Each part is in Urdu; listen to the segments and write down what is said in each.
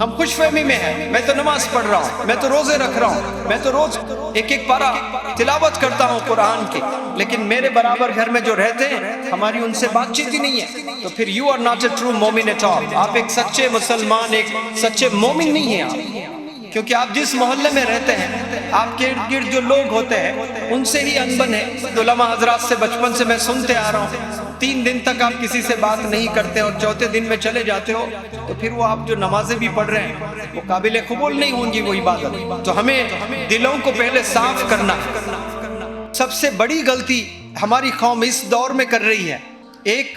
ہم خوش فہمی میں ہیں، میں تو نماز پڑھ رہا ہوں، میں تو روزے رکھ رہا ہوں، میں تو روز ایک ایک پارہ تلاوت کرتا ہوں قرآن کی، لیکن میرے برابر گھر میں جو رہتے ہیں ہماری ان سے بات چیت ہی نہیں ہے، تو پھر you are not a true momin at all. آپ ایک سچے مسلمان، ایک سچے مومن نہیں ہیں آپ، کیونکہ آپ جس محلے میں رہتے ہیں، آپ کے ارد گرد جو لوگ ہوتے ہیں ان سے ہی انبن ہے. علماء حضرات سے بچپن سے میں سنتے آ رہا ہوں 3 دن تک آپ کسی سے بات نہیں کرتے اور چوتھے دن میں چلے جاتے ہو، تو پھر وہ آپ جو نمازیں بھی پڑھ رہے ہیں وہ قابل قبول نہیں ہوں گی وہ عبادت. تو ہمیں دلوں کو پہلے صاف کرنا ہے. سب سے بڑی غلطی ہماری قوم اس دور میں کر رہی ہے، ایک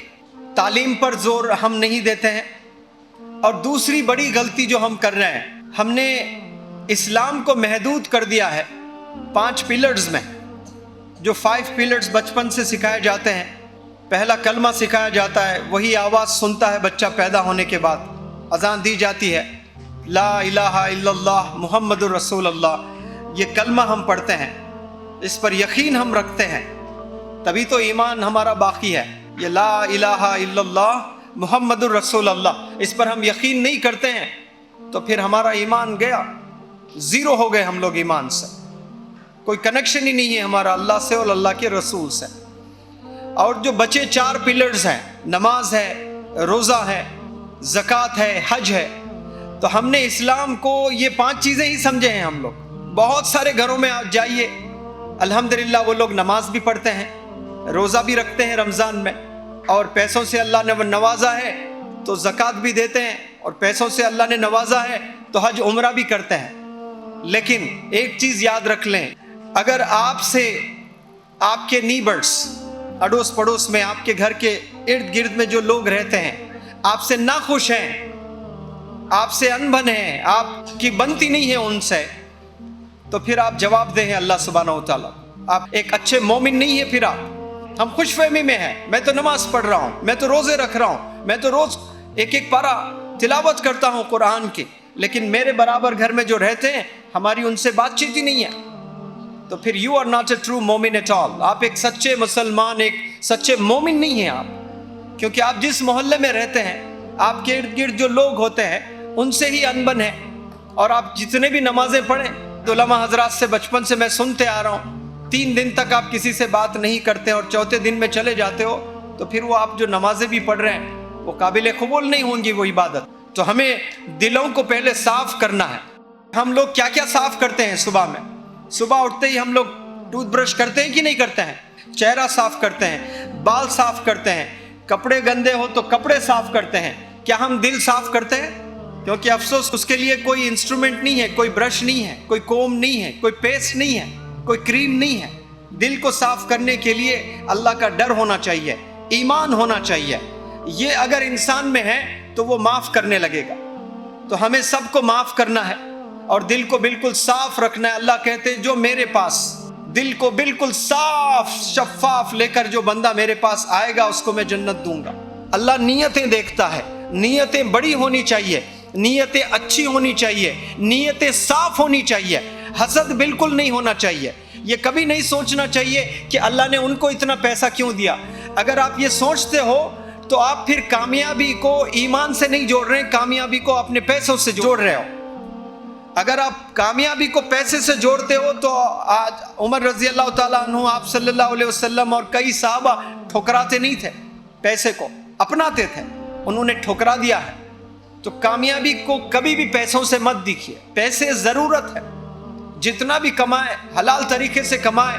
تعلیم پر زور ہم نہیں دیتے ہیں، اور دوسری بڑی غلطی جو ہم کر رہے ہیں، ہم نے اسلام کو محدود کر دیا ہے 5 پلرز میں. جو 5 پلرز بچپن سے سکھائے جاتے ہیں، پہلا کلمہ سکھایا جاتا ہے، وہی آواز سنتا ہے بچہ پیدا ہونے کے بعد، اذان دی جاتی ہے لا الہ الا اللہ محمد الرسول اللہ. یہ کلمہ ہم پڑھتے ہیں، اس پر یقین ہم رکھتے ہیں، تبھی تو ایمان ہمارا باقی ہے. یہ لا الہ الا اللہ محمد الرسول اللہ، اس پر ہم یقین نہیں کرتے ہیں تو پھر ہمارا ایمان گیا، زیرو ہو گئے ہم لوگ ایمان سے. کوئی کنیکشن ہی نہیں ہے ہمارا اللہ سے اور اللہ کے رسول سے. اور جو بچے 4 پلرز ہیں، نماز ہے، روزہ ہے، زکوٰۃ ہے، حج ہے، تو ہم نے اسلام کو یہ 5 چیزیں ہی سمجھے ہیں. ہم لوگ بہت سارے گھروں میں آپ جائیے، الحمدللہ وہ لوگ نماز بھی پڑھتے ہیں، روزہ بھی رکھتے ہیں رمضان میں، اور پیسوں سے اللہ نے نوازا ہے تو زکوٰۃ بھی دیتے ہیں، اور پیسوں سے اللہ نے نوازا ہے تو حج عمرہ بھی کرتے ہیں. لیکن ایک چیز یاد رکھ لیں، اگر آپ سے آپ کے نیبرز، اڑوس پڑوس میں، آپ کے گھر کے ارد گرد میں جو لوگ رہتے ہیں آپ سے ناخوش ہیں، آپ سے انبن ہیں، آپ کی بنتی نہیں ہے ان سے، تو پھر آپ جواب دیں اللہ سبحانہ و تعالیٰ، آپ ایک اچھے مومن نہیں ہیں. پھر آپ ہم خوش فہمی میں ہیں، میں تو نماز پڑھ رہا ہوں، میں تو روزے رکھ رہا ہوں، میں تو روز ایک ایک پارہ تلاوت کرتا ہوں قرآن کی، لیکن میرے برابر گھر میں جو رہتے ہیں ہماری ان سے بات چیت ہی نہیں ہے، تو پھر you are not a true momin at all. آپ ایک سچے مسلمان، ایک سچے مومن نہیں ہیں آپ، کیونکہ آپ جس محلے میں رہتے ہیں، آپ کے ارد گرد جو لوگ ہوتے ہیں ان سے ہی انبن ہے. اور آپ جتنے بھی نمازیں پڑھیں، علماء حضرات سے بچپن سے میں سنتے آ رہا ہوں 3 دن تک آپ کسی سے بات نہیں کرتے اور چوتھے دن میں چلے جاتے ہو، تو پھر وہ آپ جو نمازیں بھی پڑھ رہے ہیں وہ قابل قبول نہیں ہوں گی وہ عبادت. تو ہمیں دلوں کو پہلے صاف کرنا ہے. ہم لوگ کیا کیا صاف کرتے ہیں صبح میں؟ صبح اٹھتے ہی ہم لوگ ٹوتھ برش کرتے ہیں کہ نہیں کرتے ہیں؟ چہرہ صاف کرتے ہیں، بال صاف کرتے ہیں، کپڑے گندے ہو تو کپڑے صاف کرتے ہیں. کیا ہم دل صاف کرتے ہیں؟ کیونکہ افسوس اس کے لیے کوئی انسٹرومنٹ نہیں ہے، کوئی برش نہیں ہے، کوئی کوم نہیں ہے، کوئی پیسٹ نہیں ہے، کوئی کریم نہیں ہے. دل کو صاف کرنے کے لیے اللہ کا ڈر ہونا چاہیے، ایمان ہونا چاہیے. یہ اگر انسان میں ہے تو وہ معاف کرنے لگے گا. تو ہمیں سب کو معاف کرنا ہے اور دل کو بالکل صاف رکھنا ہے. اللہ کہتے ہیں جو میرے پاس دل کو بالکل صاف شفاف لے کر جو بندہ میرے پاس آئے گا اس کو میں جنت دوں گا. اللہ نیتیں دیکھتا ہے، نیتیں بڑی ہونی چاہیے، نیتیں اچھی ہونی چاہیے، نیتیں صاف ہونی چاہیے. حسد بالکل نہیں ہونا چاہیے. یہ کبھی نہیں سوچنا چاہیے کہ اللہ نے ان کو اتنا پیسہ کیوں دیا. اگر آپ یہ سوچتے ہو تو آپ پھر کامیابی کو ایمان سے نہیں جوڑ رہے ہیں، کامیابی کو اپنے پیسوں سے جوڑ رہے ہو. اگر آپ کامیابی کو پیسے سے جوڑتے ہو تو آج عمر رضی اللہ تعالیٰ عنہ، آپ صلی اللہ علیہ وسلم اور کئی صحابہ ٹھکراتے نہیں تھے، پیسے کو اپناتے تھے، انہوں نے ٹھکرا دیا ہے. تو کامیابی کو کبھی بھی پیسوں سے مت دیکھیے. پیسے ضرورت ہے، جتنا بھی کمائیں حلال طریقے سے کمائیں،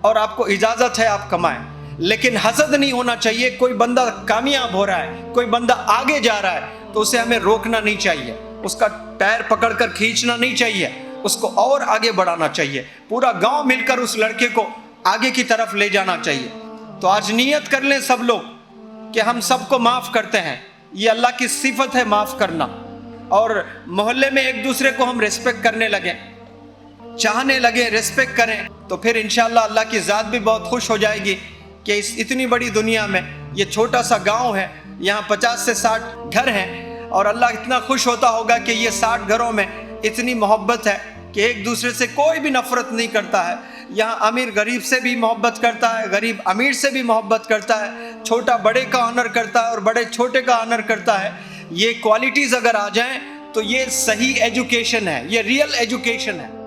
اور آپ کو اجازت ہے آپ کمائیں، لیکن حسد نہیں ہونا چاہیے. کوئی بندہ کامیاب ہو رہا ہے، کوئی بندہ آگے جا رہا ہے تو اسے ہمیں روکنا نہیں چاہیے، اس کا پیر پکڑ کر کھینچنا نہیں چاہیے، اس کو اور آگے بڑھانا چاہیے. پورا گاؤں مل کر اس لڑکے کو آگے کی طرف لے جانا چاہیے. تو آج نیت کر لیں سب لوگ کہ ہم سب کو معاف کرتے ہیں. یہ اللہ کی صفت ہے معاف کرنا. اور محلے میں ایک دوسرے کو ہم ریسپیکٹ کرنے لگیں، چاہنے لگیں، ریسپیکٹ کریں، تو پھر انشاءاللہ اللہ کی ذات بھی بہت خوش ہو جائے گی کہ اس اتنی بڑی دنیا میں یہ چھوٹا سا گاؤں ہے، یہاں 50 سے 60 گھر ہیں، اور اللہ اتنا خوش ہوتا ہوگا کہ یہ 60 گھروں میں اتنی محبت ہے کہ ایک دوسرے سے کوئی بھی نفرت نہیں کرتا ہے. یہاں امیر غریب سے بھی محبت کرتا ہے، غریب امیر سے بھی محبت کرتا ہے، چھوٹا بڑے کا آنر کرتا ہے اور بڑے چھوٹے کا آنر کرتا ہے. یہ کوالٹیز اگر آ جائیں تو یہ صحیح ایجوکیشن ہے، یہ ریئل ایجوکیشن ہے.